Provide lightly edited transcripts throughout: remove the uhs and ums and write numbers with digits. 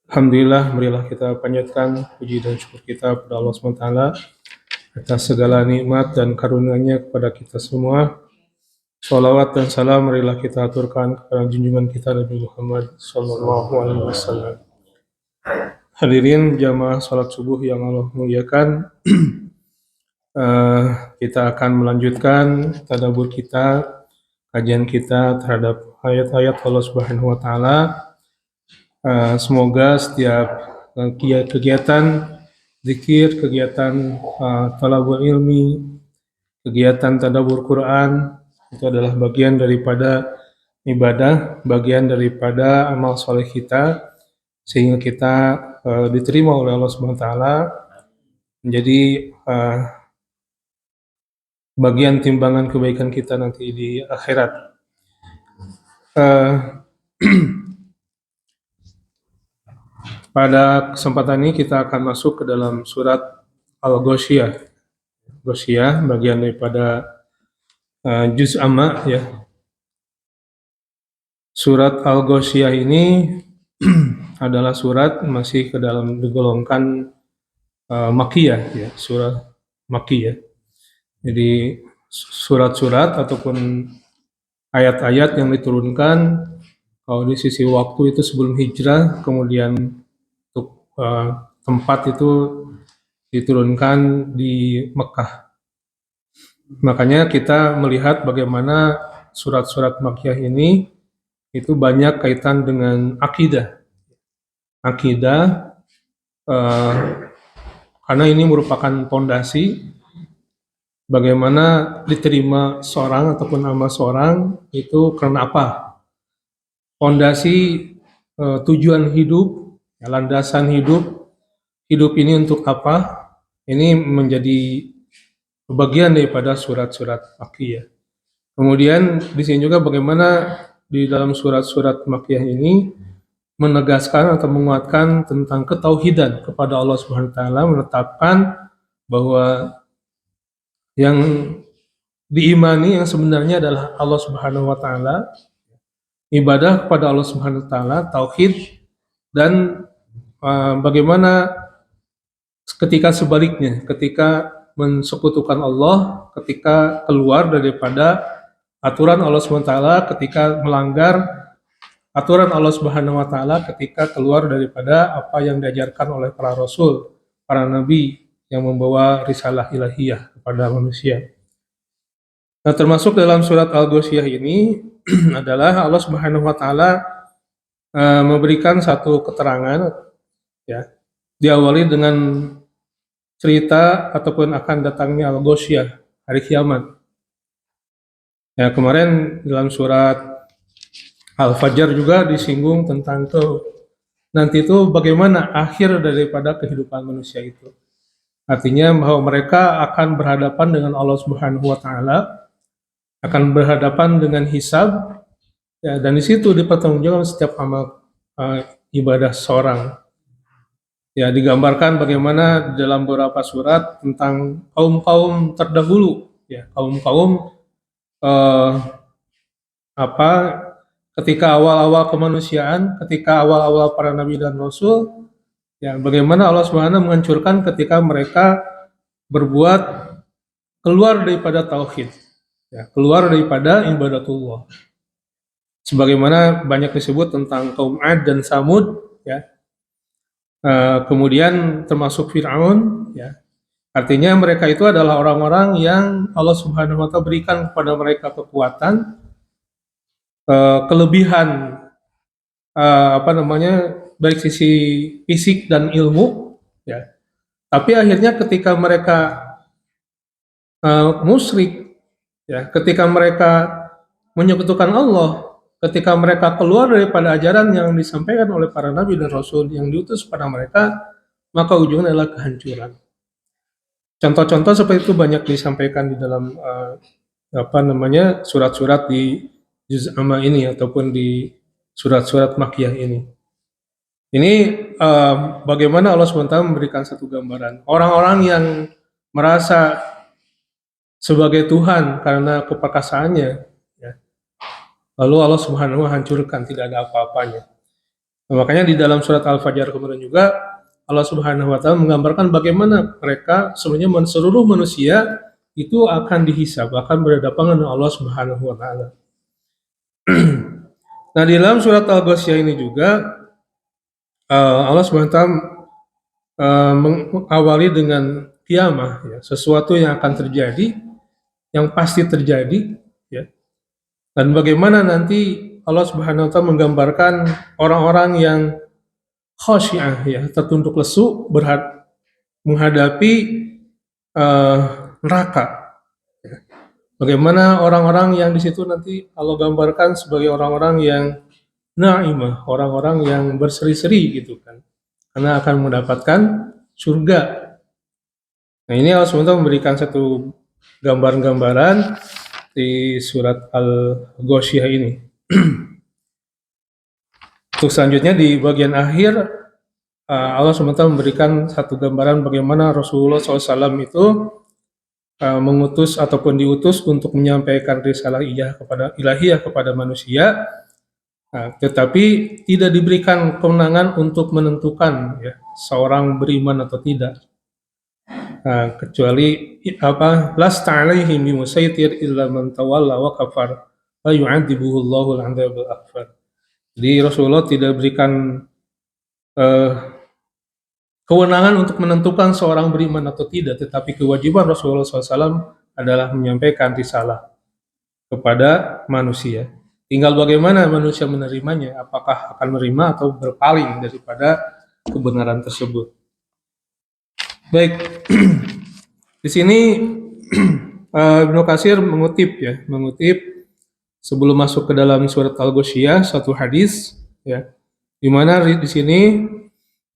Alhamdulillah, marilah kita panjatkan puji dan syukur kita kepada Allah SWT atas segala nikmat dan karunia-Nya kepada kita semua. Shalawat dan salam marilah kita aturkan kepada junjungan kita Nabi Muhammad Sallallahu Alaihi Wasallam. Hadirin jamaah salat subuh yang Allah muliakan, kita akan melanjutkan tadabbur kita, kajian kita terhadap ayat-ayat Allah Subhanahu Wa Taala. Semoga setiap kegiatan zikir, kegiatan talabul ilmi, kegiatan tadabbur Quran itu adalah bagian daripada ibadah, bagian daripada amal soleh kita, sehingga kita diterima oleh Allah Subhanahu Wa Taala menjadi bagian timbangan kebaikan kita nanti di akhirat. Pada kesempatan ini kita akan masuk ke dalam surat Al-Ghasyiyah. Ghasyiyah bagian daripada juz amma ya. Surat Al-Ghasyiyah ini adalah surat masih ke dalam digolongkan Makkiyah ya, surah Makkiyah. Jadi surat-surat ataupun ayat-ayat yang diturunkan kalau di sisi waktu itu sebelum hijrah, kemudian untuk tempat itu diturunkan di Mekah. Makanya kita melihat bagaimana surat-surat Makkiyah ini itu banyak kaitan dengan akidah. Akidah karena ini merupakan pondasi bagaimana diterima seorang ataupun amal seorang itu karena apa? Pondasi tujuan hidup, landasan hidup ini untuk apa? Ini menjadi bagian daripada surat-surat Makkiyah. Kemudian di sini juga bagaimana di dalam surat-surat Makkiyah ini menegaskan atau menguatkan tentang ketauhidan kepada Allah Subhanahu wa taala, menetapkan bahwa yang diimani yang sebenarnya adalah Allah Subhanahu wa taala, ibadah kepada Allah Subhanahu wa taala, tauhid, dan bagaimana ketika sebaliknya, ketika mensekutukan Allah, ketika keluar daripada aturan Allah Subhanahu wa taala, ketika melanggar aturan Allah Subhanahu wa taala, ketika keluar daripada apa yang diajarkan oleh para rasul, para nabi yang membawa risalah ilahiyah kepada manusia. Nah, termasuk dalam surat Al-Ghasyiyah ini adalah Allah Subhanahu wa taala memberikan satu keterangan ya. Diawali dengan cerita ataupun akan datangnya Al-Ghasyiyah, hari kiamat. Ya, kemarin dalam surat Al-Fajr juga disinggung tentang nanti itu bagaimana akhir daripada kehidupan manusia itu. Artinya bahwa mereka akan berhadapan dengan Allah Subhanahu wa taala, akan berhadapan dengan hisab, ya, dan di situ dipertanggungjawabkan setiap amal ibadah seorang. Ya, digambarkan bagaimana dalam beberapa surat tentang kaum-kaum terdahulu, ya, kaum-kaum ketika awal-awal kemanusiaan, ketika awal-awal para nabi dan rasul, ya, bagaimana Allah Subhanahu menghancurkan ketika mereka berbuat keluar daripada tauhid, ya, keluar daripada ibadatullah. Sebagaimana banyak disebut tentang kaum Ad dan Samud, ya. Kemudian termasuk Fir'aun, ya. Artinya mereka itu adalah orang-orang yang Allah Subhanahu wa taala berikan kepada mereka kekuatan, kelebihan baik sisi fisik dan ilmu, ya. Tapi akhirnya ketika mereka musyrik, ya, ketika mereka menyekutukan Allah, ketika mereka keluar daripada ajaran yang disampaikan oleh para nabi dan rasul yang diutus pada mereka, maka ujungnya adalah kehancuran. Contoh-contoh seperti itu banyak disampaikan di dalam surat-surat di juz amma ini ataupun di surat-surat Makkiyah ini. Ini bagaimana Allah SWT memberikan satu gambaran. Orang-orang yang merasa sebagai Tuhan karena keperkasaannya, ya, lalu Allah Subhanahu wa taala hancurkan, tidak ada apa-apanya. Makanya di dalam surat Al-Fajr kemarin juga Allah Subhanahu wa taala menggambarkan bagaimana mereka sebenarnya seluruh manusia itu akan dihisab, akan berhadapan dengan Allah Subhanahu wa taala. Nah, di dalam surat Al-Ghasyiyah ini juga Allah Subhanahu wa taala mengawali dengan kiamah, ya, sesuatu yang akan terjadi, yang pasti terjadi, ya. Dan bagaimana nanti Allah Subhanahu wa taala menggambarkan orang-orang yang khasyiah, ya, tertunduk lesu menghadapi neraka. Bagaimana orang-orang yang di situ nanti Allah gambarkan sebagai orang-orang yang naimah, orang-orang yang berseri-seri gitu kan, karena akan mendapatkan surga. Nah, ini Allah SWT memberikan satu gambaran-gambaran di surat Al-Ghasyiyah ini. Untuk selanjutnya di bagian akhir Allah SWT memberikan satu gambaran bagaimana Rasulullah SAW itu mengutus ataupun diutus untuk menyampaikan risalah ilahiyah kepada manusia, tetapi tidak diberikan kewenangan untuk menentukan, ya, seorang beriman atau tidak. Kecuali lasta alaihim bimusaitir illa man tawalla wa kafar wa yu'adzibuhu Allahu al-'adzabal akbar. Jadi Rasulullah tidak berikan kewenangan untuk menentukan seorang beriman atau tidak, tetapi kewajiban Rasulullah SAW adalah menyampaikan risalah kepada manusia. Tinggal bagaimana manusia menerimanya, apakah akan menerima atau berpaling daripada kebenaran tersebut. Baik, di sini Ibnu Katsir mengutip sebelum masuk ke dalam surat Al-Ghasyiyah satu hadis, ya, di mana di sini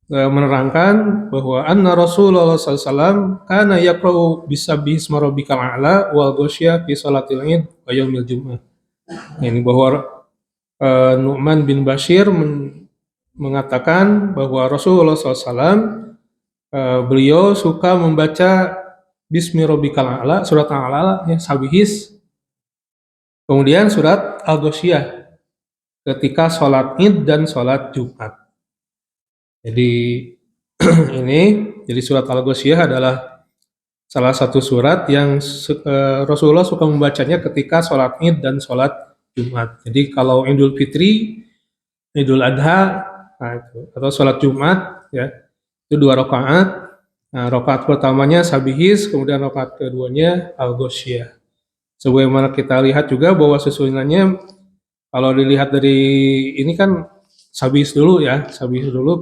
menerangkan bahwa anna Rasulullah SAW kana yaqra'u bisabbihi isma rabbikal a'la wal ghasyiyah fi salatil id wa yaumil jumu'ah. Ini bahwa Nu'man bin Bashir mengatakan bahwa Rasulullah SAW beliau suka membaca Bismi Rabbikal A'la, surat Al-A'la, ya, Sabihis, kemudian surat Al-Ghasyiyah ketika sholat Id dan sholat Jumat. Jadi jadi surat Al-Ghasyiyah adalah salah satu surat yang Rasulullah suka membacanya ketika sholat Id dan sholat Jumat. Jadi kalau Idul Fitri, Idul Adha, atau sholat Jumat, ya, itu 2 rakaat. Nah, rakaat pertamanya Sabihis, kemudian rakaat keduanya Al-Ghasyiyah. Sebagaimana kita lihat juga bahwa susunannya kalau dilihat dari ini kan Sabihis dulu,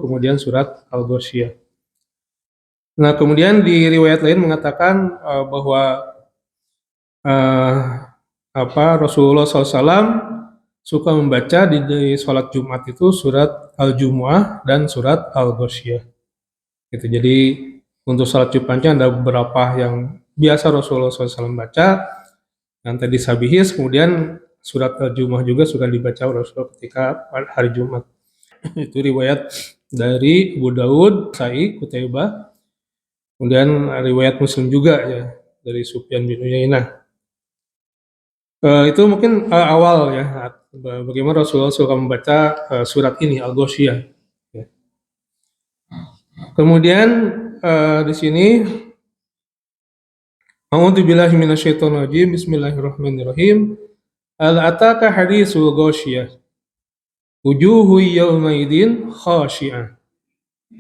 kemudian surat Al-Ghasyiyah. Nah, kemudian di riwayat lain mengatakan bahwa Rasulullah SAW suka membaca di sholat Jumat itu surat Al-Jumu'ah dan surat Al-Ghasyiyah. Gitu. Jadi untuk sholat Jumatnya ada beberapa yang biasa Rasulullah SAW baca, dan tadi Sabihis, kemudian surat Al-Jumu'ah juga suka dibaca Rasulullah ketika hari Jumat. Itu riwayat dari Abu Daud, Sa'id, Qutaibah, kemudian riwayat Muslim juga, ya, dari Sufyan bin Uyainah. Itu mungkin awal, ya, bagaimana Rasulullah suka membaca surat ini Al-Ghasyiyah. Ya. Kemudian di sini A'udzubillahi minasyaitonir rajim. Bismillahirrahmanirrahim. Hal ataka haditsul ghasyiyah. Wujuhu yawma idzin khashi'ah.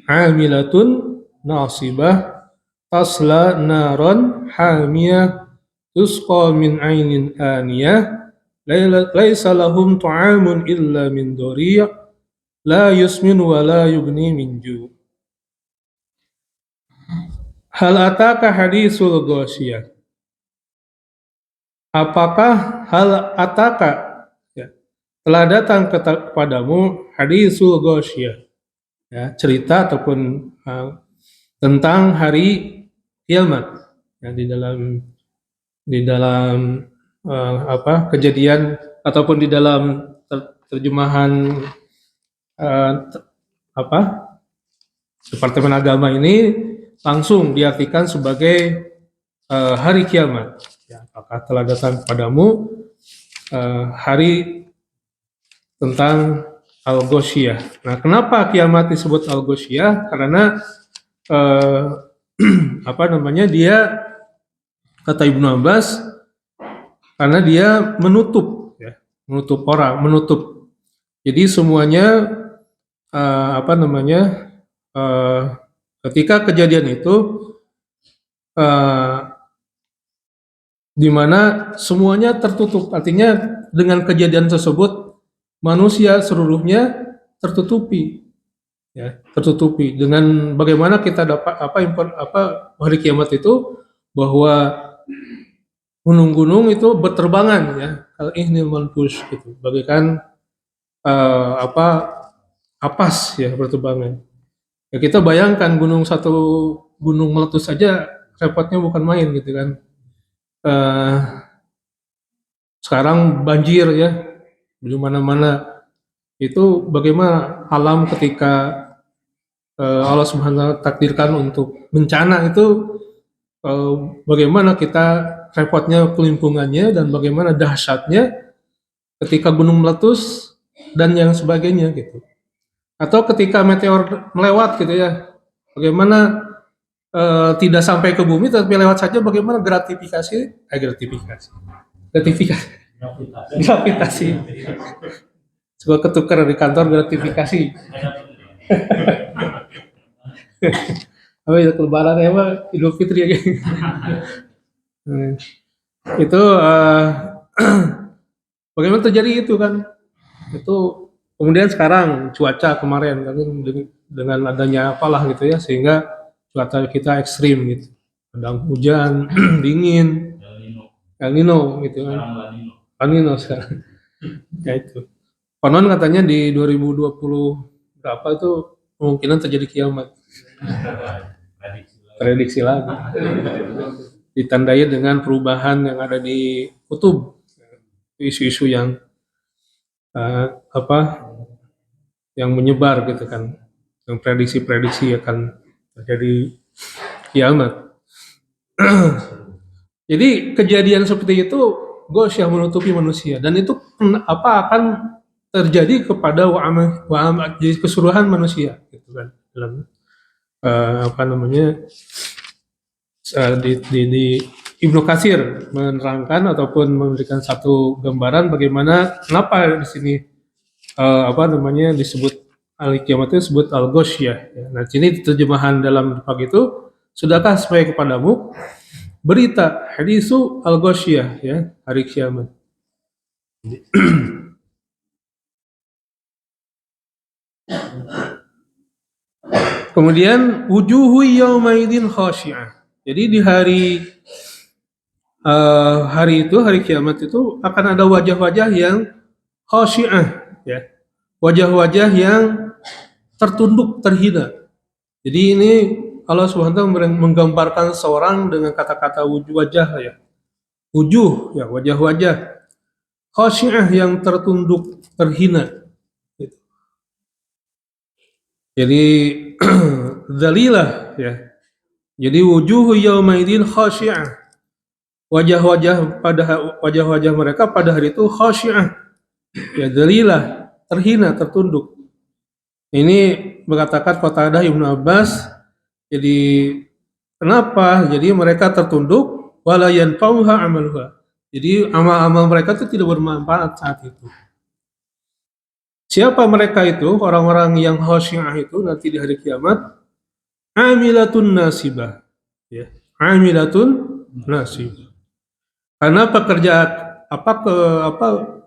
'Amilatun nasibah tasla naran hamiyah tusqa min 'ainin aniyah laisa lahum ta'amun illa min dhari' la yusmin wa la yughni min ju'. Hal ataka hadisul ghasyiyah. Apakah hal ataka, ya, telah datang kepadamu hadisul ghasyiyah, ya, cerita ataupun tentang hari kiamat, ya, di dalam kejadian ataupun di dalam terjemahan Departemen Agama ini langsung diartikan sebagai hari kiamat. Ya, apakah telah datang kepadamu hari tentang Al-Ghoshiyah. Nah, kenapa kiamat disebut Al-Ghoshiyah? Karena eh, apa namanya? Dia kata Ibnu Abbas karena dia menutup ya, menutup orang, menutup. Jadi semuanya apa namanya? eh, ketika kejadian itu eh, di mana semuanya tertutup. Artinya dengan kejadian tersebut manusia seluruhnya tertutupi, ya, tertutupi dengan bagaimana kita dapat apa hari kiamat itu bahwa gunung-gunung itu berterbangan ya, kalau ihnil manfush gitu, bagaikan apa kapas ya berterbangan. Ya kita bayangkan satu gunung meletus saja repotnya bukan main gitu kan. Eh, Sekarang banjir ya di mana-mana, itu bagaimana alam ketika Allah Subhanahu wa taala takdirkan untuk bencana itu, eh, bagaimana kita repotnya kelimpungannya dan bagaimana dahsyatnya ketika gunung meletus dan yang sebagainya gitu. Atau ketika meteor melewat gitu ya, bagaimana tidak sampai ke bumi tapi lewat saja, bagaimana gratifikasi gravitasi sebuah ketukar di kantor gratifikasi. Apa ya lebaran ya mah Idul Fitri ya. Itu bagaimana terjadi itu kan? Itu kemudian sekarang cuaca kemarin kan dengan adanya apalah gitu ya, sehingga cuaca kita ekstrim gitu. Kadang hujan, dingin, El Nino gitu kan. El Nino sekarang. Ya itu. Konon katanya di 2020 berapa itu kemungkinan terjadi kiamat. Prediksi lagi. Ditandai dengan perubahan yang ada di kutub, isu-isu yang apa yang menyebar gitu kan, yang prediksi-prediksi akan terjadi kiamat. Jadi kejadian seperti itu Ghosh yang menutupi manusia, dan itu apa akan terjadi kepada jadi keseluruhan manusia gitu kan, dalam apa namanya di Ibnu Katsir menerangkan ataupun memberikan satu gambaran bagaimana kenapa di sini apa namanya disebut al-kiamat itu disebut al-ghosyah ya. Nah, sini terjemahan dalam bab itu, sudahkah sampai kepadamu berita hadisu al-ghosyah ya, hari kiamat. Kemudian wujuhu yaumaidin khasyi'ah. Jadi di hari itu, hari kiamat itu akan ada wajah-wajah yang khasyi'ah ya. Wajah-wajah yang tertunduk, terhina. Jadi ini Allah Subhanahu wa taala menggambarkan seorang dengan kata-kata wajah ya. Wujuh ya, wajah-wajah khasyi'ah yang tertunduk, terhina. Jadi dzalilah ya. Jadi wujuhu yaumaidin khasyi'ah. Wajah-wajah mereka pada hari itu khasyi'ah. Ya, dzalilah, terhina, tertunduk. Ini berkatakan Qatadah Ibnu Abbas, jadi kenapa? Jadi mereka tertunduk wala yanfa'uha amaluha. Jadi amal-amal mereka itu tidak bermanfaat saat itu. Siapa mereka itu? Orang-orang yang khasyi'ah itu nanti di hari kiamat, amilatun nasibah. Ya, amilatun nasibah. Karena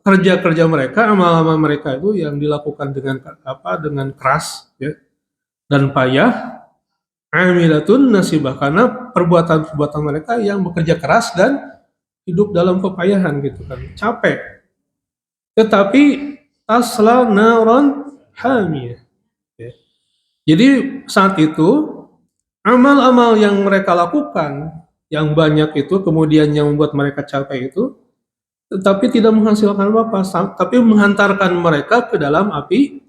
kerja-kerja mereka, amal-amal mereka itu yang dilakukan dengan keras ya, dan payah, amilatun nasibah, karena perbuatan-perbuatan mereka yang bekerja keras dan hidup dalam kepayahan gitu kan, capek. Tetapi tasla naron hamiyah. Ya. Jadi saat itu amal-amal yang mereka lakukan yang banyak itu kemudian yang membuat mereka capek itu, tetapi tidak menghasilkan apa-apa, tapi menghantarkan mereka ke dalam api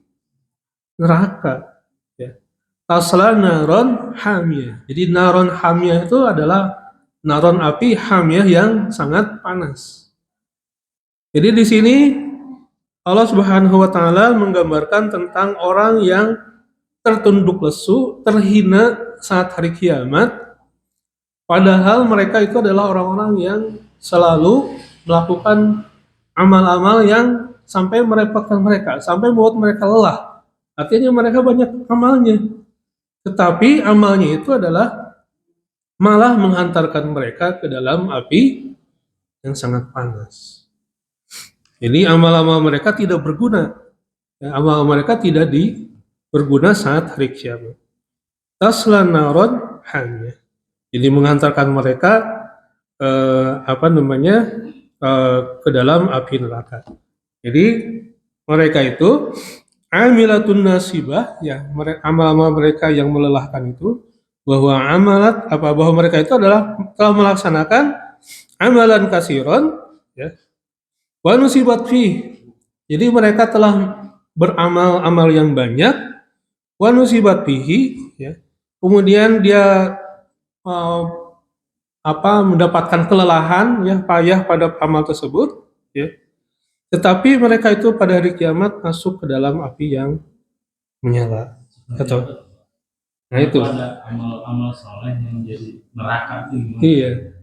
neraka. Ya. Tasla naron hamiyah. Jadi naron hamiyah itu adalah naron api hamiyah yang sangat panas. Jadi di sini Allah Subhanahu wa taala menggambarkan tentang orang yang tertunduk lesu, terhina saat hari kiamat, padahal mereka itu adalah orang-orang yang selalu melakukan amal-amal yang sampai merepotkan mereka, sampai membuat mereka lelah. Artinya mereka banyak amalnya, tetapi amalnya itu adalah malah menghantarkan mereka ke dalam api yang sangat panas. Jadi amal-amal mereka tidak berguna. Ya, amal mereka tidak berguna saat hari kiamat. Tasla naron hanya. Jadi menghantarkan mereka ke dalam api neraka. Jadi mereka itu amilatun nasibah, ya, amal-amal mereka yang melelahkan itu, bahwa mereka itu adalah telah melaksanakan amalan kasiron, ya, wa nusibat fi. Jadi mereka telah beramal-amal yang banyak, wa nusibat fihi, ya. Kemudian dia uh, mendapatkan kelelahan, ya, payah pada amal tersebut, ya. Tetapi mereka itu pada hari kiamat masuk ke dalam api yang menyala. Atau nah itu. Ada amal-amal soleh yang jadi neraka itu. Iya.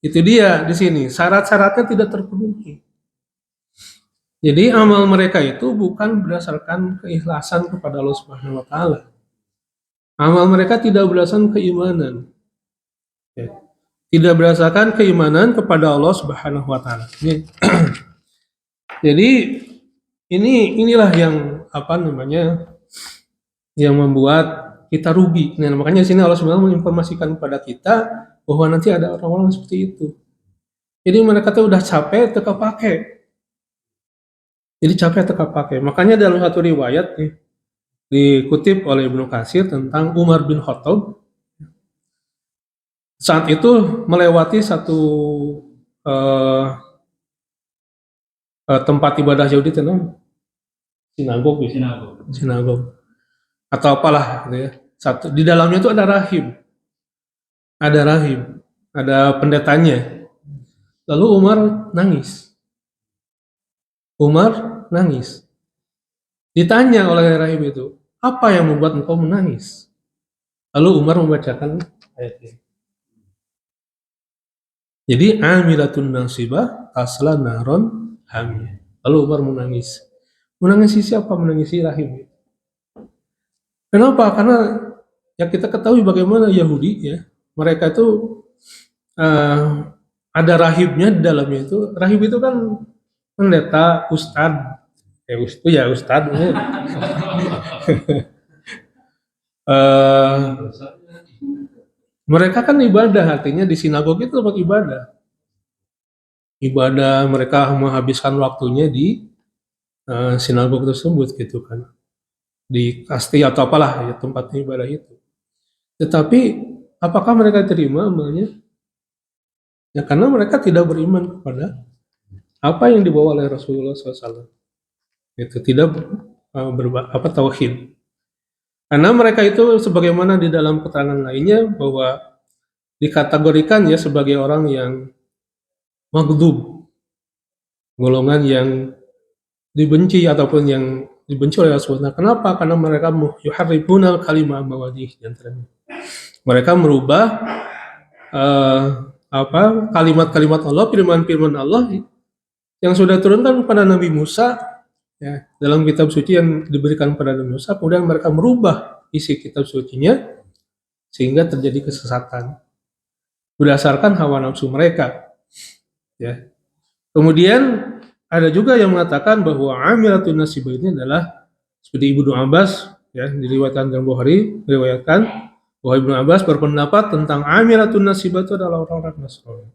Itu dia di sini. Syarat-syaratnya tidak terpenuhi. Jadi amal mereka itu bukan berdasarkan keikhlasan kepada Allah Subhanahu wa taala. Amal mereka tidak berdasarkan keimanan. Ya. Tidak berdasarkan keimanan kepada Allah Subhanahu wa taala. Jadi inilah yang yang membuat kita rugi. Nah, makanya sini Allah Subhanahu menginformasikan kepada kita bahwa nanti ada orang-orang seperti itu. Jadi mereka tuh udah capek teka pakai. Jadi capek teka pakai. Makanya dalam satu riwayat nih, dikutip oleh Ibnu Katsir tentang Umar bin Khattab, saat itu melewati satu tempat ibadah Yahudi itu sinagog atau apalah gitu ya. Satu di dalamnya itu ada rahib, ada pendetanya. Lalu Umar nangis. Ditanya oleh rahib itu, apa yang membuat engkau menangis? Lalu Umar membacakan ayat ini. Jadi amilatun nasibah tasla naron hamiyah. Lalu Umar menangis. Menangisi siapa? Menangisi rahib. Kenapa? Karena yang kita ketahui bagaimana Yahudi, ya, mereka itu ada rahibnya di dalamnya itu. Rahib itu kan pendeta, ustad, ustad. Mereka kan ibadah, artinya di sinagog itu tempat ibadah. Ibadah mereka menghabiskan waktunya di sinagog tersebut gitu kan. Di kasti atau apalah ya tempat ibadah itu. Tetapi apakah mereka terima amalnya? Ya karena mereka tidak beriman kepada apa yang dibawa oleh Rasulullah SAW. Itu tidak tauhid. Karena mereka itu sebagaimana di dalam keterangan lainnya bahwa dikategorikan ya sebagai orang yang maghdub, golongan yang dibenci ataupun yang dibenci oleh Rasulullah. Kenapa? Karena mereka yuharrifuna kalimah mawadih antaranya. Mereka merubah kalimat-kalimat Allah, firman-firman Allah yang sudah turunkan kepada Nabi Musa, ya, dalam kitab suci yang diberikan kepada Nabi Musa, kemudian mereka merubah isi kitab sucinya sehingga terjadi kesesatan berdasarkan hawa nafsu mereka, ya. Kemudian ada juga yang mengatakan bahwa amilatun nasibah ini adalah seperti Ibnu Abbas, ya, diriwayatkan dalam Bukhari, diriwayatkan bahwa Ibnu Abbas berpendapat tentang amilatun nasibah itu adalah orang-orang Nasrani.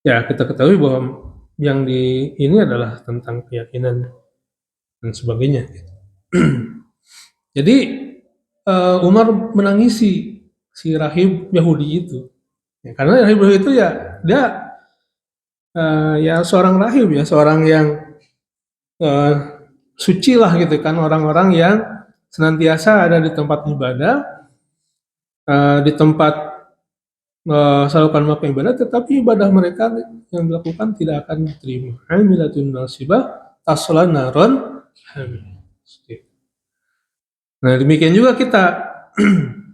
Ya, kita ketahui bahwa yang ini adalah tentang keyakinan dan sebagainya. Jadi Umar menangisi si rahib Yahudi itu, ya, karena rahib Yahudi itu ya dia ya seorang rahib, ya, seorang yang suci lah gitu kan, orang-orang yang senantiasa ada di tempat ibadah, di tempat melakukan ibadah, tetapi ibadah mereka yang dilakukan tidak akan diterima. Amilatun nasibah tasla naron hamiyah. Nah, demikian juga kita.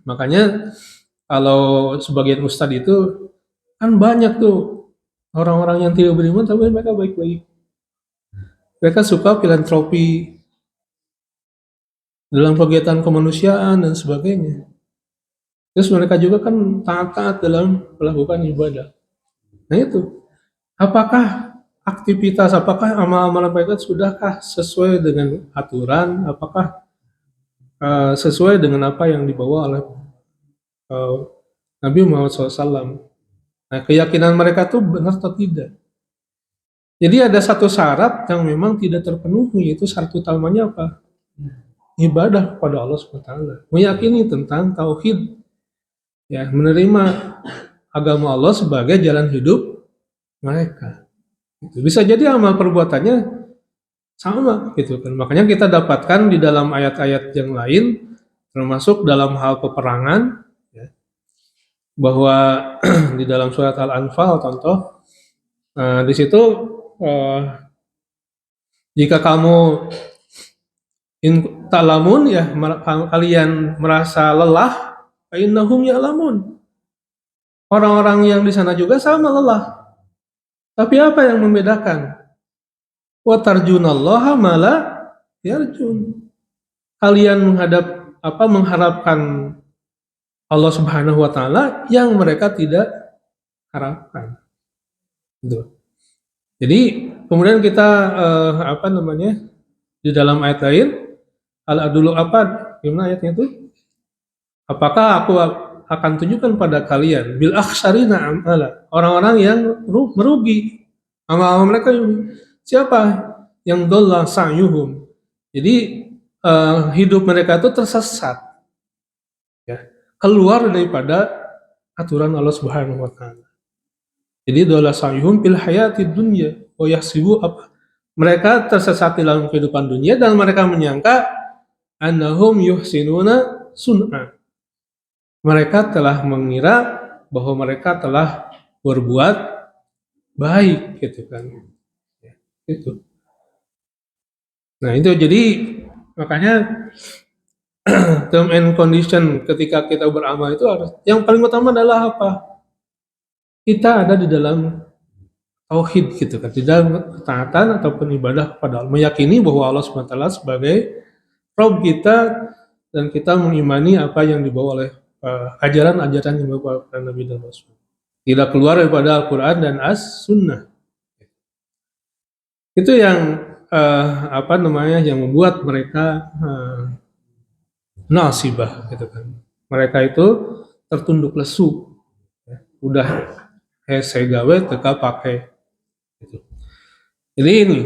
Makanya kalau sebagian ustadz itu kan banyak tuh orang-orang yang tidak beriman tapi mereka baik-baik. Mereka suka filantropi dalam kegiatan kemanusiaan dan sebagainya. Terus mereka juga kan taat-taat dalam melakukan ibadah. Nah itu, apakah aktivitas, apakah amal-amal mereka sudahkah sesuai dengan aturan, apakah sesuai dengan apa yang dibawa oleh eh, Nabi Muhammad SAW. Nah, keyakinan mereka tuh benar atau tidak. Jadi ada satu syarat yang memang tidak terpenuhi, yaitu syarat utamanya apa? Ibadah kepada Allah SWT. Meyakini tentang tauhid, ya, menerima agama Allah sebagai jalan hidup mereka. Gitu. Bisa jadi amal perbuatannya sama, gitu kan. Makanya kita dapatkan di dalam ayat-ayat yang lain, termasuk dalam hal peperangan, ya, bahwa di dalam surat Al-Anfal contoh, di situ eh, jika kamu talamun ya kalian merasa lelah, innahum ya'lamun. Orang-orang yang di sana juga sama lelah. Tapi apa yang membedakan? Wa tarjunallaha mala yarjun. Kalian mengharapkan Allah Subhanahu wa taala yang mereka tidak harapkan. Gitu. Jadi kemudian kita di dalam ayat lain al-adulu apa gimana ayatnya itu? Apakah aku akan tunjukkan pada kalian bil akhsarina amala, orang-orang yang merugi amal mereka. Siapa yang dhalla sa'yuhum? Jadi hidup mereka itu tersesat, ya, keluar daripada aturan Allah Subhanahu wa taala. Jadi dhalla sa'yuhum fil hayatid dunya wa yahsibu apa? Mereka tersesat dalam kehidupan dunia dan mereka menyangka annahum yuhsinuna sun'a. Mereka telah mengira bahwa mereka telah berbuat baik, gitu kan. Ya, itu. Nah, itu jadi makanya term and condition ketika kita beramal itu harus yang paling utama adalah apa? Kita ada di dalam tauhid, gitu kan, di dalam ketaatan ataupun ibadah kepada Allah, meyakini bahwa Allah SWT sebagai Rabb kita dan kita mengimani apa yang dibawa oleh ajaran-ajaran yang dibawa oleh Nabi dan Rasul. Tidak keluar daripada Al-Quran dan As-Sunnah. Itu yang yang membuat mereka nasibah, gitu kan. Mereka itu tertunduk lesu, ya. Udah saya gawe teka pakai, gitu. Jadi ini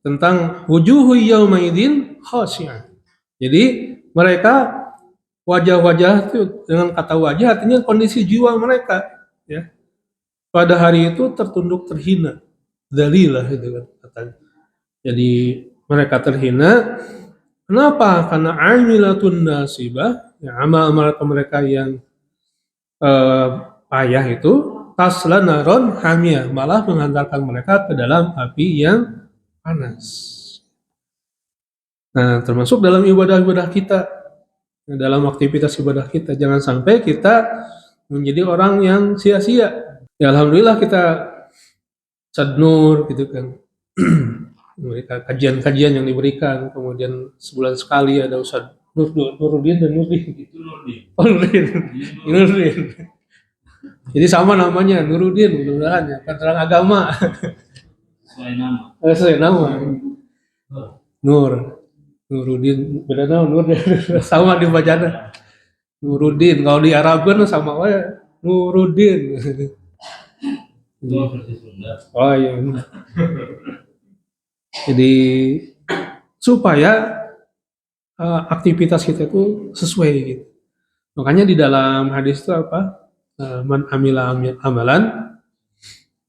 tentang wujuhu yaumaidin khasyi'ah. Jadi mereka wajah-wajah itu, dengan kata wajah artinya kondisi jiwa mereka, ya, pada hari itu tertunduk terhina, dzalilah, gitu kan katanya. Jadi mereka terhina. Kenapa? Karena amilatun nasibah, ya, amal mereka yang payah itu tasla naron hamiyah, malah menghantarkan mereka ke dalam api yang panas. Nah, termasuk dalam ibadah-ibadah kita, dalam aktivitas ibadah kita, jangan sampai kita menjadi orang yang sia-sia. Ya alhamdulillah kita sadnur, gitu kan. Mereka kajian-kajian yang diberikan, kemudian sebulan sekali ada Ustaz Nurudin dan Nurdin. Itu Nurdin. Oh, Nurdin. Nurdin. Jadi sama namanya Nurudin, mudah-mudahan ya, kan terang agama. Sesuai nama. Sesuai nama. Nur. Nurudin, beda nama Nur. Sama di bacaan. Nurudin, kalau di Arabkan sama wae Nurudin. Itu versi Sunda. Oh iya. Jadi supaya aktivitas kita itu sesuai, gitu. Makanya di dalam hadis itu apa? Man amila amalan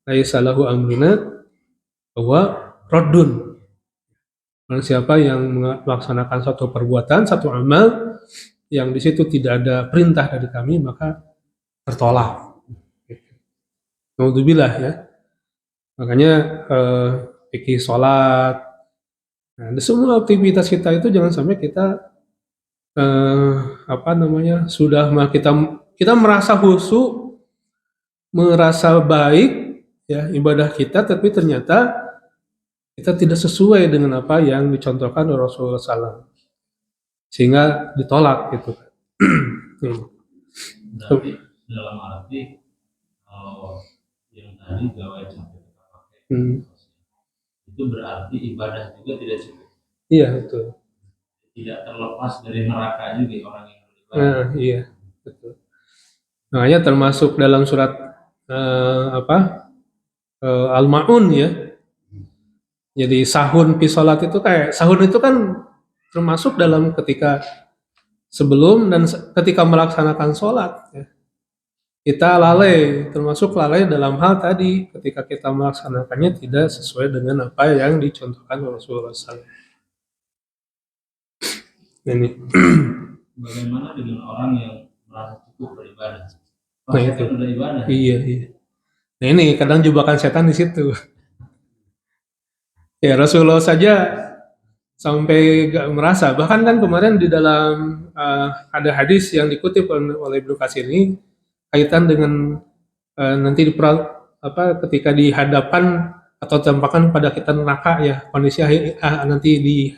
laisa lahu amruna bahwa raddun. Barang siapa yang melaksanakan satu perbuatan, satu amal yang di situ tidak ada perintah dari kami, maka tertolak. Naudzubillah, ya. Makanya fikih sholat, Nah, di semua aktivitas kita itu jangan sampai kita kita merasa khusyuk, merasa baik ya ibadah kita, tapi ternyata kita tidak sesuai dengan apa yang dicontohkan oleh Rasulullah SAW, sehingga ditolak gitu. Berarti dalam arti kalau yang tadi gawai sampai kita pakai itu berarti ibadah juga tidak cukup. Iya betul. Tidak terlepas dari neraka juga orang yang beribadah. Nah, iya betul. Makanya termasuk dalam surat Al-Ma'un ya. Jadi sahun fi sholat itu kayak sahun itu kan termasuk dalam ketika sebelum dan ketika melaksanakan sholat ya. Kita lalai, termasuk lalai dalam hal tadi ketika kita melaksanakannya tidak sesuai dengan apa yang dicontohkan oleh Rasulullah SAW. Ini. Bagaimana dengan orang yang merasa cukup beribadah? Nah itu. Udah ibadah. Iya. Nah ini kadang jebakan setan di situ. Ya Rasulullah saja sampai gak merasa. Bahkan kan kemarin di dalam ada hadis yang dikutip oleh Ibnu Katsir ini kaitan dengan nanti ketika di hadapan atau tampakan pada kita neraka ya kondisi nanti di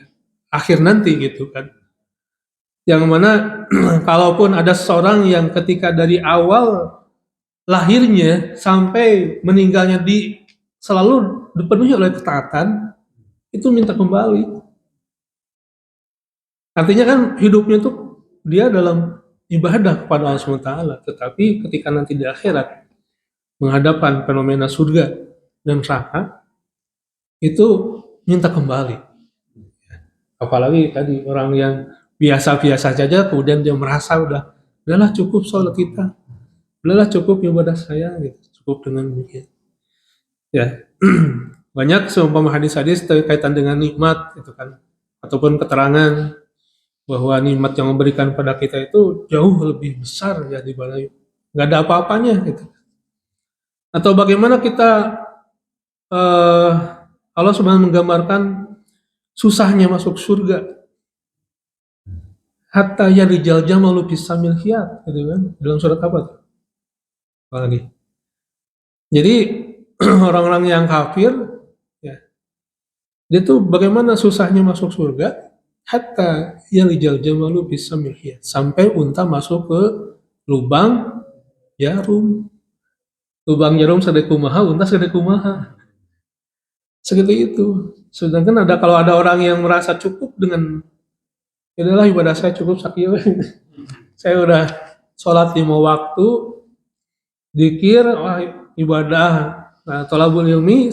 akhir nanti gitu kan. Yang mana kalaupun ada seorang yang ketika dari awal lahirnya sampai meninggalnya selalu dipenuhi oleh ketaatan, itu minta kembali. Artinya kan hidupnya tuh dia dalam ibadah kepada Allah SWT, tetapi ketika nanti di akhirat menghadapkan fenomena surga dan neraka, itu minta kembali. Apalagi tadi orang yang biasa-biasa saja kemudian dia merasa udahlah cukup sholat kita, udahlah cukup ibadah saya, gitu. Cukup dengan demikian. Ya, banyak seumpama hadis-hadis terkaitan dengan nikmat, itu kan, ataupun keterangan bahwa nikmat yang memberikan pada kita itu jauh lebih besar ya dibanding nggak ada apa-apanya gitu. Atau bagaimana kita Allah Subhanahu menggambarkan susahnya masuk surga. Hatta yarijal jamalu bisamil khiyat, gitu kan? Dalam surat apa tuh? Lagi. Jadi orang-orang yang kafir ya, dia tuh bagaimana susahnya masuk surga? Hatta yarijal jamalu bisamil khiyat, sampai unta masuk ke lubang jarum. Lubang jarum sadek kumaha, unta sadek kumaha. Segitu itu. Sedangkan kalau ada orang yang merasa cukup dengan inilah ibadah saya cukup sakit. Saya udah sholat 5 waktu, dzikir, ibadah, thalabul ilmi,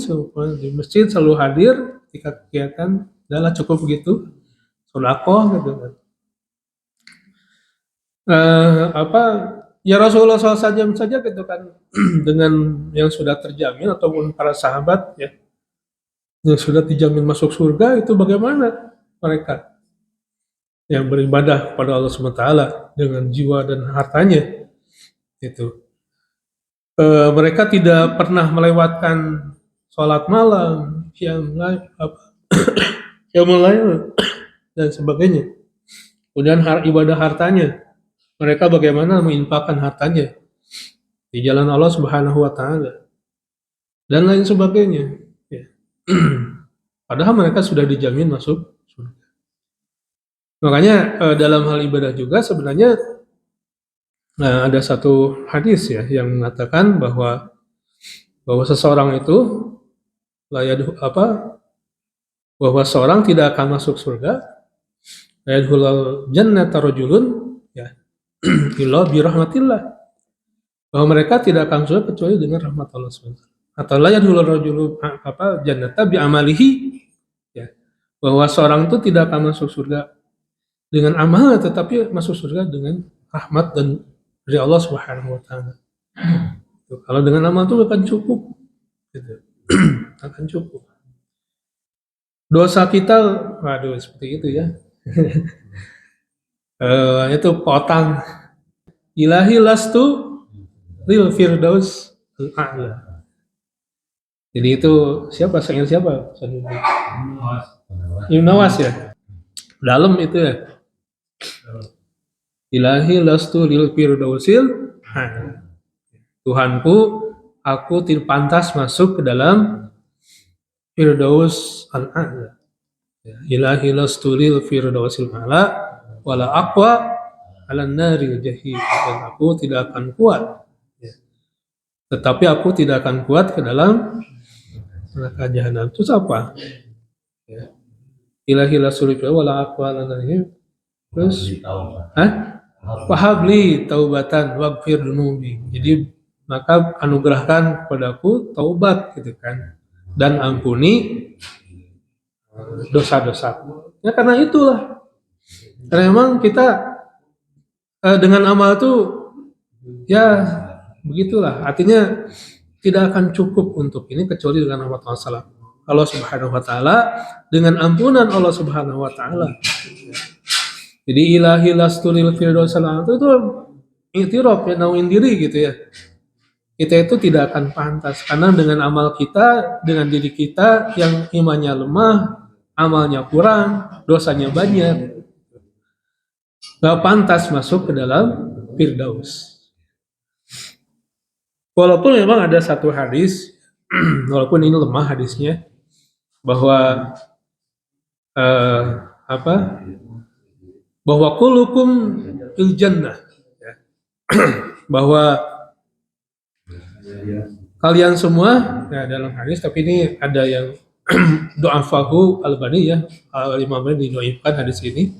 di masjid selalu hadir ketika kegiatan, adalah cukup begitu, sedekah gitu kan. Ya Rasulullah SAW saja gitu kan, dengan yang sudah terjamin ataupun para sahabat ya, yang sudah dijamin masuk surga, itu bagaimana mereka yang beribadah kepada Allah SWT dengan jiwa dan hartanya itu. Mereka tidak pernah melewatkan sholat malam, qiyamul lail dan sebagainya. Kemudian ibadah hartanya, mereka bagaimana menginfakkan hartanya di jalan Allah Subhanahu wa taala dan lain sebagainya ya. Padahal mereka sudah dijamin masuk surga. Makanya dalam hal ibadah juga sebenarnya ada satu hadis ya yang mengatakan bahwa seseorang itu bahwa seorang tidak akan masuk surga, la yadkhulul jannata rajulun ya illa bi rahmatillah, bahwa mereka tidak akan surga kecuali dengan rahmat Allah SWT. Atau la yadkhulul rajulu jannata bi amalihi ya, bahwa seorang itu tidak akan masuk surga dengan amalnya, tetapi masuk surga dengan rahmat dan dari Allah Subhanahu wa taala. Kalau dengan amal itu akan cukup gitu. Akan cukup. Dosa kita, waduh seperti itu ya. Itu potang. Ilahi lastu lil firdaus al-a'la. Jadi itu siapa? Sayyid siapa? Mas. Ibn Nawas ya. Dalam itu ya. Ilahi lastu lil firdausil. Tuhanku, aku tidak pantas masuk ke dalam firdaus al-a'la. Ilahi lastu lil firdausil a'la wala aqwa ala naril jahim, dan aku tidak akan kuat, tetapi aku tidak akan kuat ke dalam neraka jahanam. Itu apa? Ya. Ilahi lastu lil firdausil wala aqwa ala naril. Terus wahabli taubatan waghfir dunubi. Jadi maka anugerahkan kepadaku taubat gitu kan, dan ampuni dosa-dosaku. Ya karena itulah. Karena memang kita dengan amal itu ya begitulah. Artinya tidak akan cukup untuk ini kecuali dengan rahmat Allah Subhanahu wa taala, dengan ampunan Allah Subhanahu wa taala. Jadi ilahi lasturil firdausil a'la itu iktiraf ya, nauin diri gitu ya. Kita itu tidak akan pantas karena dengan amal kita, dengan diri kita yang imannya lemah, amalnya kurang, dosanya banyak, gak pantas masuk ke dalam firdaus. Walaupun memang ada satu hadis, walaupun ini lemah hadisnya, bahwa apa? Bahwa kullukum fil jannah, ya. Bahwa kalian semua, ya dalam hadis, tapi ini ada yang do'afahu Al-Albani ya, Imam Albani didoaifkan hadis ini.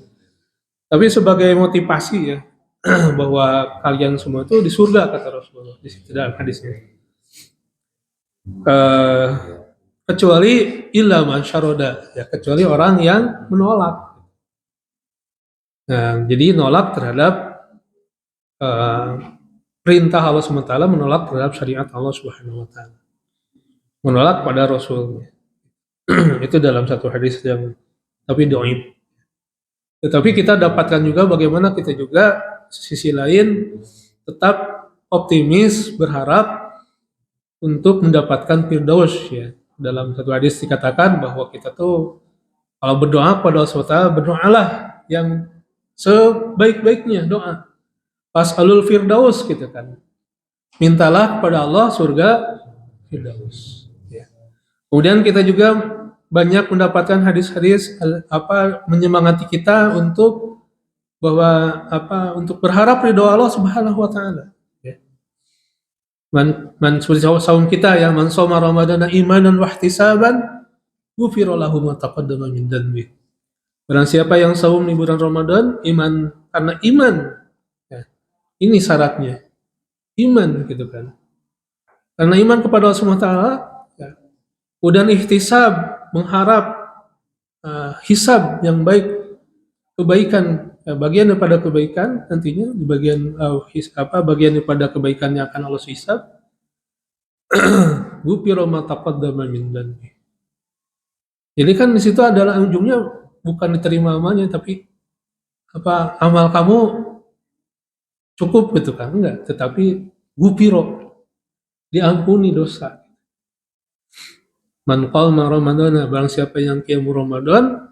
Tapi sebagai motivasi ya, bahwa kalian semua itu di surga kata Rasulullah di situ dalam hadisnya. Kecuali illa man syaroda, ya kecuali orang yang menolak. Nah, jadi nolak terhadap perintah Allah SWT, menolak terhadap syariat Allah Subhanahu wa taala. Menolak pada Rasulnya. Itu dalam satu hadis yang tapi dhaif. Tetapi kita dapatkan juga bagaimana kita juga sisi lain tetap optimis, berharap untuk mendapatkan firdaus ya. Dalam satu hadis dikatakan bahwa kita tuh kalau berdoa kepada Allah SWT, berdoalah yang sebaik-baiknya doa. Fas'alul firdaus gitu kan. Mintalah kepada Allah surga firdaus. Ya. Kemudian kita juga banyak mendapatkan hadis-hadis menyemangati kita untuk bahwa untuk berharap ridho Allah Subhanahu wa taala. Ya. Man seperti saum kita ya, man shoma ramadhana imanan wa ihtisaban ghufira lahu ma taqaddama min dhanbi. Barang siapa yang saum di bulan Ramadan karena iman, ya, ini syaratnya iman gitu kan. Karena iman kepada Allah Subhanahu wa taala, ya. Kemudian ihtisab, mengharap hisab yang baik, kebaikan, bagian daripada kebaikan nantinya di bagian bagian daripada kebaikan yang akan Allah hisab. Ghufira ma taqaddama min dhanbi. Jadi kan di situ adalah ujungnya bukan diterima amalnya, tapi amal kamu cukup gitu kan, enggak, tetapi ghufira, diampuni dosa. Man qama ramadhana, barang siapa yang qiyam Ramadan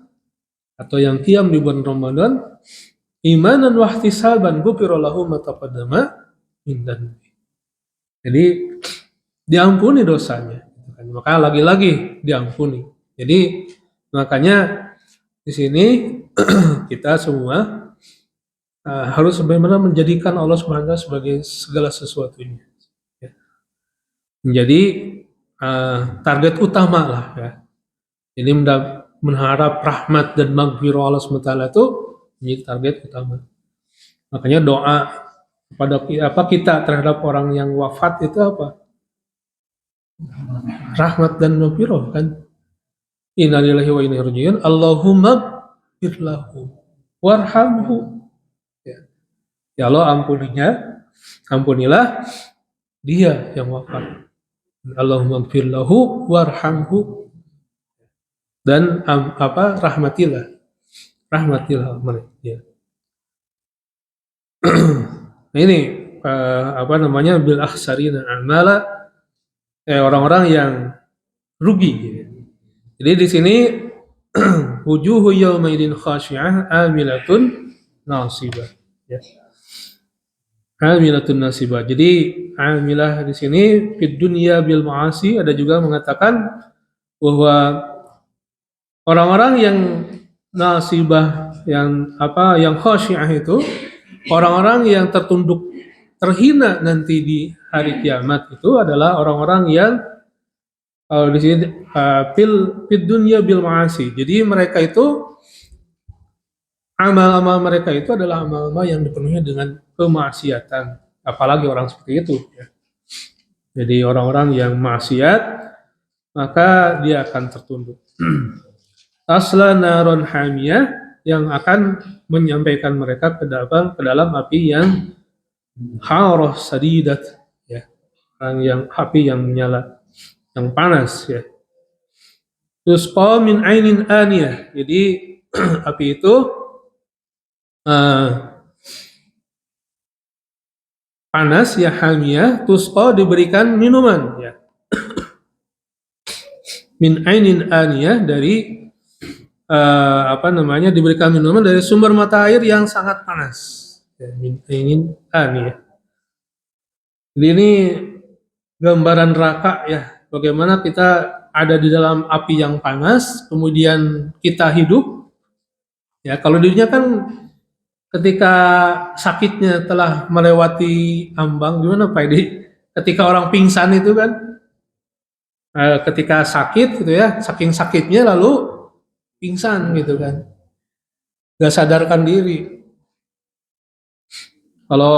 atau yang qiyam di bulan Ramadan imanan wa ihtisaban ghufira lahu ma taqaddama min dhanbi. Jadi diampuni dosanya. Maka lagi-lagi diampuni. Jadi makanya di sini kita semua harus benar-benar menjadikan Allah Subhanahu wa taala sebagai segala sesuatunya. Ya. Menjadi target utama lah ya. Jadi mengharap rahmat dan maghfirah Allah SWT itu menjadi target utama. Makanya doa kepada kita terhadap orang yang wafat itu apa? Rahmat dan maghfirah kan. Inna lillahi wa inna ilaihi raji'un. Allahumma ighfir lahu warhamhu. Ya Allah ampunilah dia yang wafat. Allahumma ighfir lahu warhamhu, dan rahmatilah mereka. Nah ini bil akhsarina a'mala, orang-orang yang rugi. Jadi di sini wujuhu yaumaidin khasyi'ah amilatun nasibah. Ya. Amilatun nasibah. Jadi amilah di sini fid dunya bil ma'asi, ada juga mengatakan bahwa orang-orang yang nasibah, yang khasyi'ah itu orang-orang yang tertunduk, terhina nanti di hari kiamat itu adalah orang-orang yang di sini fid dunya bil ma'asi. Jadi mereka itu amal-amal mereka itu adalah amal-amal yang dipenuhi dengan kemaksiatan. Apalagi orang seperti itu. Ya. Jadi orang-orang yang maksiat, maka dia akan tertunduk. Tasla naron hamiyah, yang akan menyampaikan mereka ke dalam api yang harah sadidat, ya. Api yang menyala, yang panas, ya. Tusqa min ainin aniyah. Jadi api itu panas, ya, hamiyah, tusqa diberikan minuman, ya. Min ainin aniyah, dari diberikan minuman dari sumber mata air yang sangat panas, ya, min ainin aniyah. Jadi ini gambaran neraka, ya, bagaimana kita ada di dalam api yang panas, kemudian kita hidup, ya. Kalau dirinya kan ketika sakitnya telah melewati ambang, gimana Pak Edi? Ketika orang pingsan itu kan, ketika sakit gitu ya, saking sakitnya lalu pingsan gitu kan, gak sadarkan diri. Kalau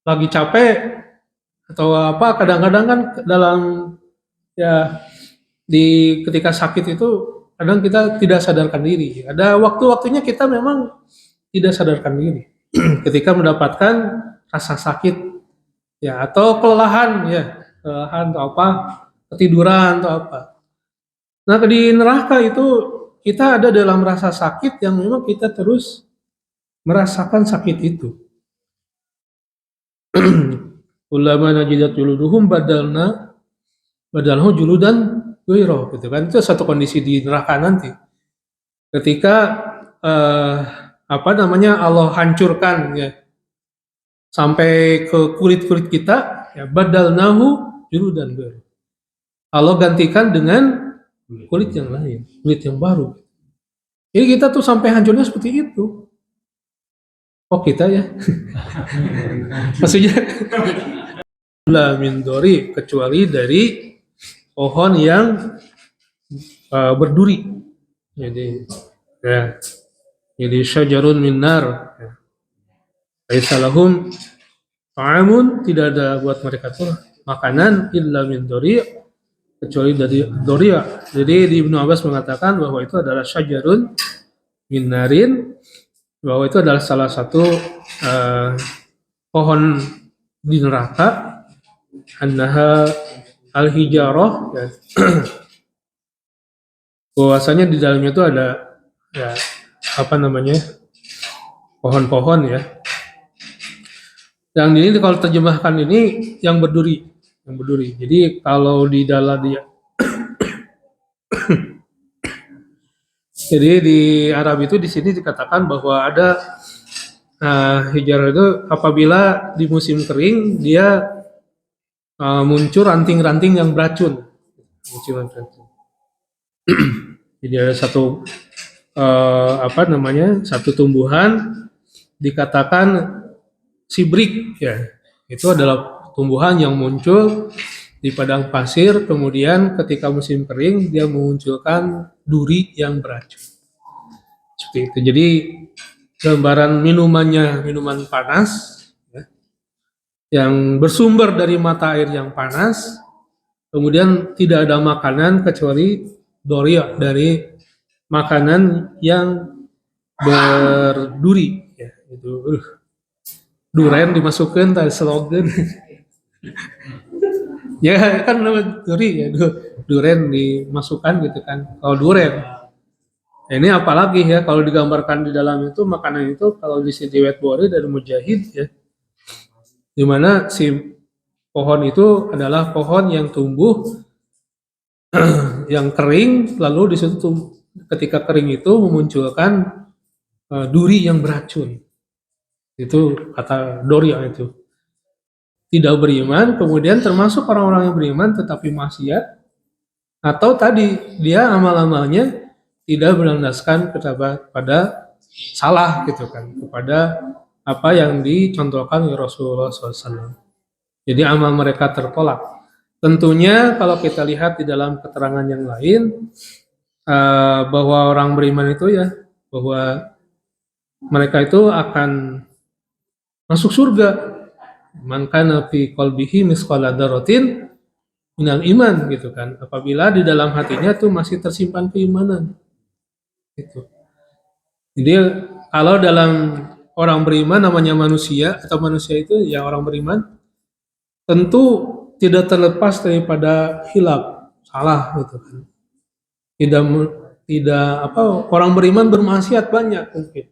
lagi capek atau apa, kadang-kadang kan dalam, ya, ketika sakit itu kadang kita tidak sadarkan diri. Ada waktu-waktunya kita memang tidak sadarkan diri ketika mendapatkan rasa sakit, ya, atau kelelahan, ya, kelelahan atau apa, ketiduran atau apa. Nah, di neraka itu kita ada dalam rasa sakit yang memang kita terus merasakan sakit itu. Ulama najidat juluduhum badalhu juludan ghairah, gitu kan. Itu satu kondisi di neraka nanti. Ketika Allah hancurkan, ya, sampai ke kulit-kulit kita, ya, badalnahu juludan ghairah. Allah gantikan dengan kulit yang lain, kulit yang baru. Jadi kita tuh sampai hancurnya seperti itu. Oh, kita, ya. Maksudnya la min dori, kecuali dari pohon yang berduri. Jadi, ya, jadi syajarun min nar. Laisa lahum ta'amun, tidak ada buat mereka tuh makanan illa min dori, kecuali dari doria. Jadi di Ibnu Abbas mengatakan bahwa itu adalah syajarun min narin, bahwa itu adalah salah satu pohon di neraka, annaha al-hijarah, ya. Bahwasanya di dalamnya itu ada, ya, pohon-pohon, ya. Yang ini kalau terjemahkan ini yang berduri. Jadi kalau di dalam dia jadi di Arab itu di sini dikatakan bahwa ada hijarah itu apabila di musim kering dia muncul ranting-ranting yang beracun. Jadi ada satu satu tumbuhan dikatakan sibrik, ya. Itu adalah tumbuhan yang muncul di padang pasir, kemudian ketika musim kering dia memunculkan duri yang beracun. Seperti itu. Jadi gambaran minumannya minuman panas, ya, yang bersumber dari mata air yang panas, kemudian tidak ada makanan kecuali doria, dari makanan yang berduri, ya, itu duren dimasukkan tadi slogan. Ya kan nama duri, ya, duren dimasukkan gitu kan. Kalau duren, ini apalagi, ya, kalau digambarkan di dalam itu makanan itu, kalau di sini riwayat dari Mujahid, ya, di mana si pohon itu adalah pohon yang tumbuh yang kering, lalu di situ ketika kering itu memunculkan duri yang beracun. Itu kata Doria itu. Tidak beriman, kemudian termasuk orang-orang yang beriman tetapi maksiat, atau tadi dia amal-amalnya tidak berlandaskan pada salah gitu kan, kepada apa yang dicontohkan oleh Rasulullah SAW. Jadi amal mereka tertolak. Tentunya kalau kita lihat di dalam keterangan yang lain, bahwa orang beriman itu ya, bahwa mereka itu akan masuk surga. Man kana fi qalbihi misqala dzarratin minal iman gitu kan. Apabila di dalam hatinya tuh masih tersimpan keimanan. Itu. Jadi kalau dalam orang beriman namanya manusia atau manusia itu ya orang beriman tentu tidak terlepas daripada hilaf, salah gitu kan. Tidak tidak apa orang beriman bermaksiat banyak mungkin.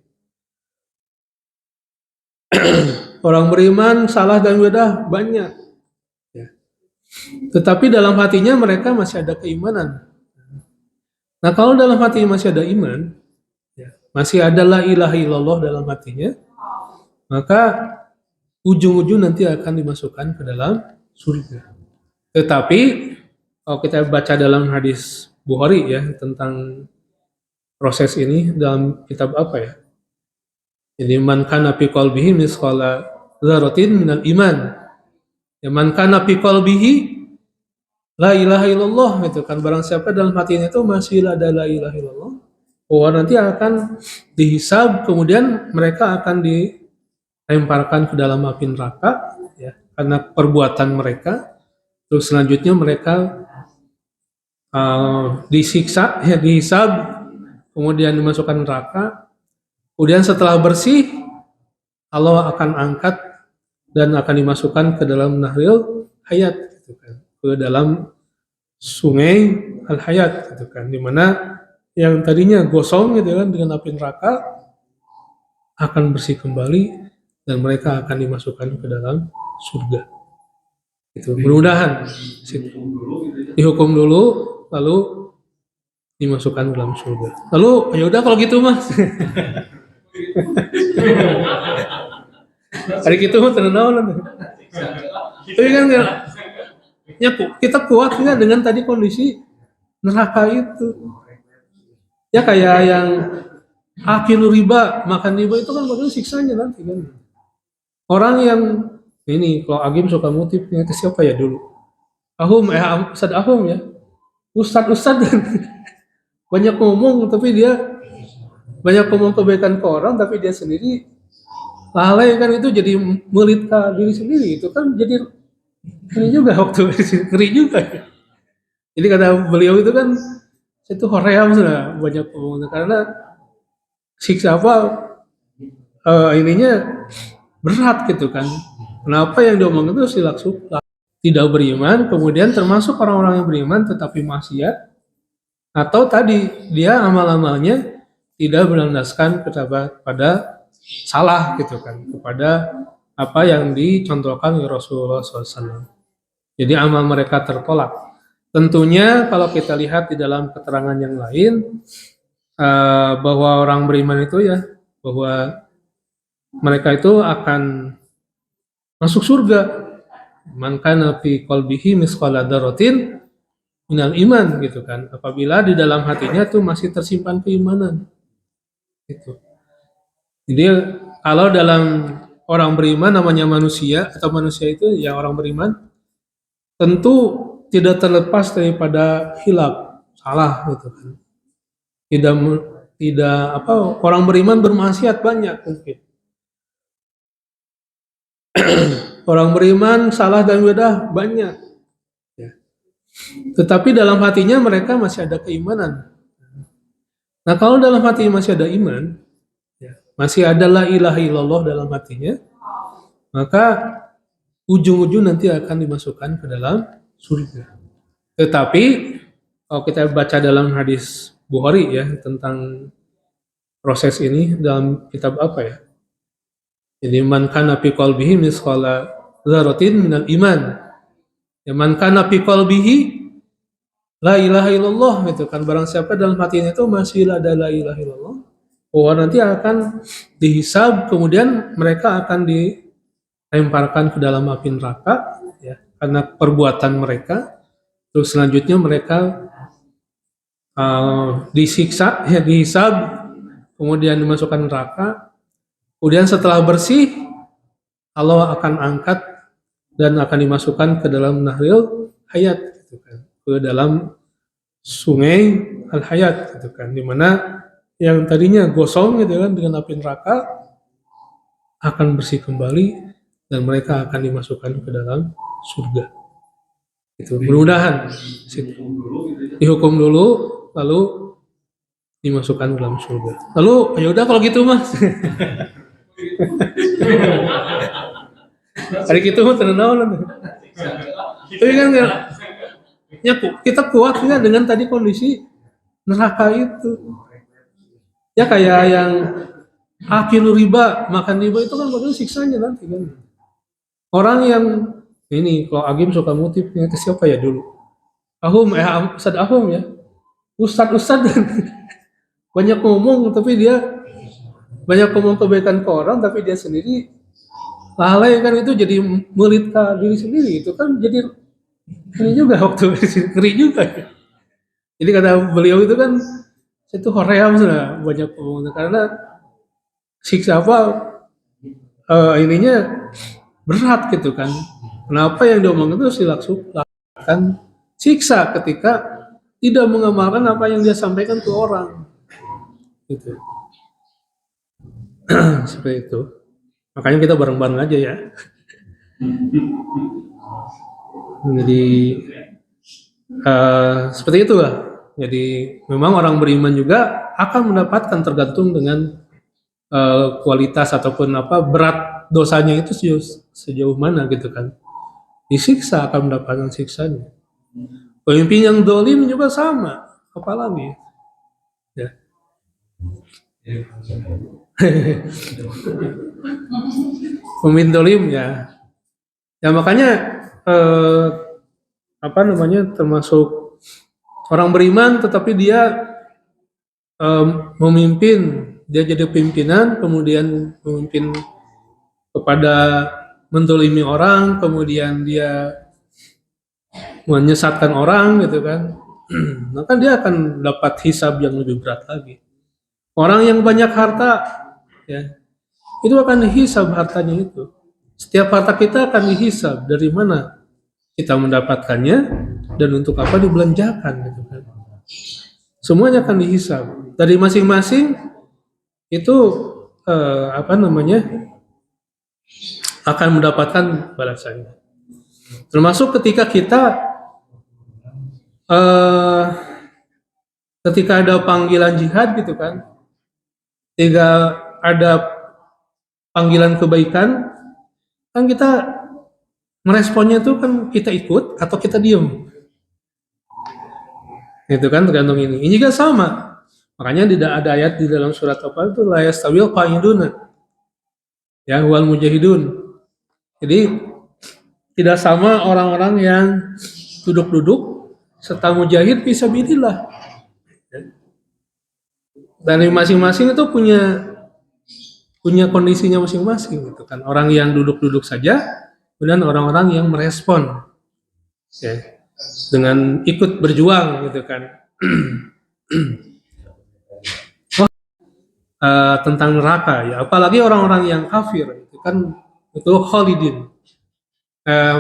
Orang beriman salah dan bedah banyak. Ya. Tetapi dalam hatinya mereka masih ada keimanan. Nah kalau dalam hatinya masih ada iman, ya, masih ada la ilaha illallah dalam hatinya, maka ujung-ujung nanti akan dimasukkan ke dalam surga. Tetapi kalau kita baca dalam hadis Bukhari ya tentang proses ini dalam kitab apa ya? Jadi man kana fi qalbihi misqala dzarratin minal iman. Ya man kana fi qalbihi la ilaha illallah gitu kan, barang siapa dalam hatinya itu masih ada la ilaha illallah, bahwa nanti akan dihisab, kemudian mereka akan dilemparkan ke dalam api neraka ya karena perbuatan mereka. Terus selanjutnya mereka disiksa ya, dihisab, kemudian dimasukkan neraka. Kemudian setelah bersih, Allah akan angkat dan akan dimasukkan ke dalam Nahril Hayat gitu kan, ke dalam sungai Al Hayat gitu kan, dimana yang tadinya gosong gitu kan dengan api neraka akan bersih kembali dan mereka akan dimasukkan ke dalam surga. Itu mudah-mudahan dihukum dulu lalu dimasukkan ke dalam surga. Lalu ya udah kalau gitu mas. Hari gitu mah tenang. Tapi kan ya kita kuat ya dengan tadi kondisi neraka itu. Ya kayak yang akil riba, makan riba itu kan bakal siksanya nanti kan. Orang yang ini kalau Agim suka ngutip itu siapa ya dulu? Ustad Ahum ya. Ustad banyak ngomong tapi dia banyak ngomong kebaikan ke orang tapi dia sendiri lalai kan, itu jadi melit ke diri sendiri, itu kan jadi ngeri juga waktu ngeri juga. Jadi kata beliau itu kan itu hoream sudah banyak ngomong karena siksa apa ininya berat gitu kan. Kenapa yang diomongin itu silaksu tidak beriman, kemudian termasuk orang-orang yang beriman tetapi maksiat, atau tadi dia amal-amalnya tidak berlandaskan pada salah gitu kan, kepada apa yang dicontohkan oleh Rasulullah SAW. Jadi amal mereka tertolak. Tentunya kalau kita lihat di dalam keterangan yang lain, bahwa orang beriman itu ya, bahwa mereka itu akan masuk surga. Man kana fi qalbihi misqala dzarratin minal iman gitu kan. Apabila di dalam hatinya tuh masih tersimpan keimanan. Itu. Jadi kalau dalam orang beriman namanya manusia atau manusia itu ya orang beriman tentu tidak terlepas daripada hilaf, salah gitu kan. Tidak tidak apa orang beriman bermaksiat banyak mungkin. Orang beriman salah dan bedah banyak. Ya. Tetapi dalam hatinya mereka masih ada keimanan. Nah kalau dalam hatinya masih ada iman, ya, masih ada la ilaha illallah dalam hatinya, maka ujung-ujung nanti akan dimasukkan ke dalam surga. Tetapi kalau kita baca dalam hadis Bukhari ya tentang proses ini dalam kitab apa ya? Jadi man kana fi qalbihi misqala dzarratin minal iman. Ya man kana fi qalbihi la ilaha illallah gitu kan. Barang siapa dalam hatinya itu masih ada la ilaha illallah, bahwa nanti akan dihisab, kemudian mereka akan dilemparkan ke dalam api neraka ya karena perbuatan mereka. Terus selanjutnya mereka disiksa ya, dihisab, kemudian dimasukkan neraka. Kemudian setelah bersih, Allah akan angkat dan akan dimasukkan ke dalam Nahril Hayat gitu kan, ke dalam sungai Al Hayat gitu kan, dimana yang tadinya gosong gitu kan dengan api neraka akan bersih kembali dan mereka akan dimasukkan ke dalam surga. Itu mudah-mudahan situ. Dihukum dulu lalu dimasukkan ke dalam surga. Lalu ya udah kalau gitu Mas. Hari gitu mah tenang. Tapi kan ya kita kuatnya dengan tadi kondisi neraka itu. Ya kayak yang akilu riba, makan riba itu kan padahal siksanya nanti kan. Orang yang ini kalau Agim suka motifnya ke siapa ya dulu? Ustadz Ahum ya. Ustadz banyak ngomong tapi dia banyak ngomong kebaikan ke orang tapi dia sendiri lalai kan, itu jadi melita diri sendiri, itu kan jadi ini juga waktu ngeri juga. Jadi kata beliau itu kan itu hoream sudah banyak ngomong karena siksa apa ininya berat gitu kan. Kenapa yang diomongin itu silakan siksa ketika tidak mengamalkan apa yang dia sampaikan ke orang. Gitu. Seperti itu. Makanya kita bareng-bareng aja ya. Jadi seperti itu lah. Jadi memang orang beriman juga akan mendapatkan tergantung dengan kualitas ataupun apa berat dosanya itu sejauh mana gitu kan. Disiksa akan mendapatkan siksanya. Pemimpin yang dolim juga sama, apalagi ya. Pemimpin dolim ya. Ya makanya apa namanya termasuk orang beriman tetapi dia memimpin, dia jadi pimpinan, kemudian memimpin kepada mendolimi orang, kemudian dia menyesatkan orang gitu kan, maka dia akan dapat hisab yang lebih berat lagi. Orang yang banyak harta, ya, itu akan dihisab hartanya itu. Setiap harta kita akan dihisab dari mana kita mendapatkannya dan untuk apa dibelanjakan gitu kan. Semuanya akan dihisab dari masing-masing itu apa namanya akan mendapatkan balasannya. Termasuk ketika kita ketika ada panggilan jihad gitu kan, ketika ada panggilan kebaikan, kan kita meresponnya itu kan kita ikut atau kita diem. Itu kan tergantung ini. Ini juga sama. Makanya tidak ada ayat di dalam surat apa itu la yastawil qa'idun ya wal mujahidun. Jadi tidak sama orang-orang yang duduk-duduk serta mujahid fisabilillah. Dan masing-masing itu punya kondisinya masing-masing gitu kan. Orang yang duduk-duduk saja, kemudian orang-orang yang merespon ya, dengan ikut berjuang gitu kan. Tentang neraka ya, apalagi orang-orang yang kafir itu kan itu khalidin,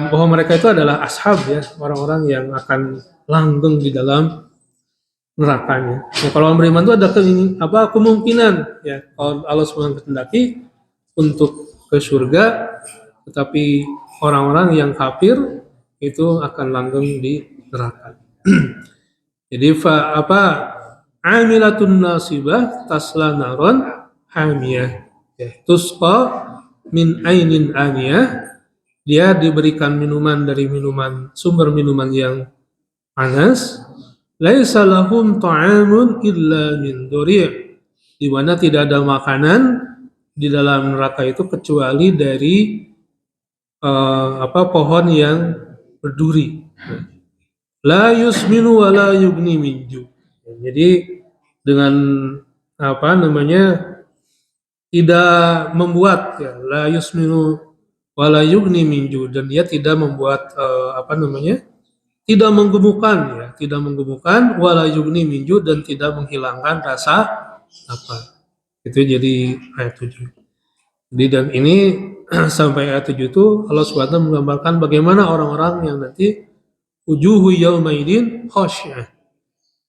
bahwa mereka itu adalah ashab ya, orang-orang yang akan langgeng di dalam nerakanya. Ya, kalau orang beriman itu ada kemungkinan ya kalau Allah SWT kehendaki untuk ke surga, tetapi orang-orang yang kafir itu akan langgeng di neraka. Jadi amilatun nasibah tasla naron hamiyah ya, tusqa min ainin aniyah, dia diberikan minuman dari sumber minuman yang panas, laisa lahum ta'amun illa min duri', di mana tidak ada makanan di dalam neraka itu kecuali dari pohon yang berduri. la yusminu wa la yugni min ju'. Jadi dengan apa namanya tidak membuat ya la yusminu wa la yugni min ju', dan dia tidak membuat apa namanya tidak menggemukkan ya, tidak menggemukkan wala yugni min ju' dan tidak menghilangkan rasa lapar. Itu jadi ayat 7. Jadi dan ini sampai ayat 7 itu Allah SWT menggambarkan bagaimana orang-orang yang nanti wujuhu yaumaidin khasyah.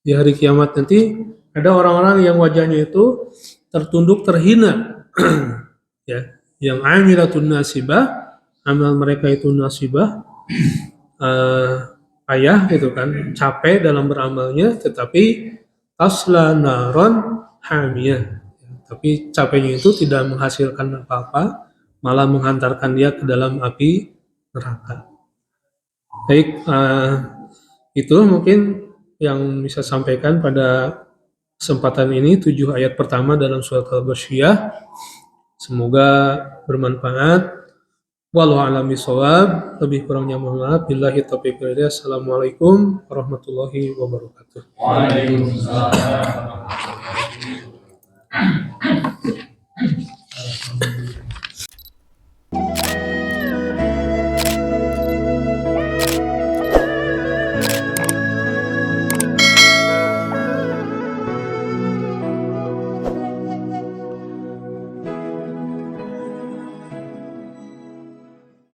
Di hari kiamat nanti ada orang-orang yang wajahnya itu tertunduk terhina ya, yang amilatun nasibah, amal mereka itu nasibah, payah gitu kan, capek dalam beramalnya, tetapi tasla naron hamiyah. Tapi capeknya itu tidak menghasilkan apa-apa, malah menghantarkan dia ke dalam api neraka. Baik, itu mungkin yang bisa sampaikan pada kesempatan ini 7 ayat pertama dalam surat Al-Ghasyiyah. Semoga bermanfaat. Wallahu a'lam bishawab. Lebih kurangnya mohon maaf. Billahi taufiq wal hidayah. Assalamualaikum warahmatullahi wabarakatuh. Waalaikumsalam.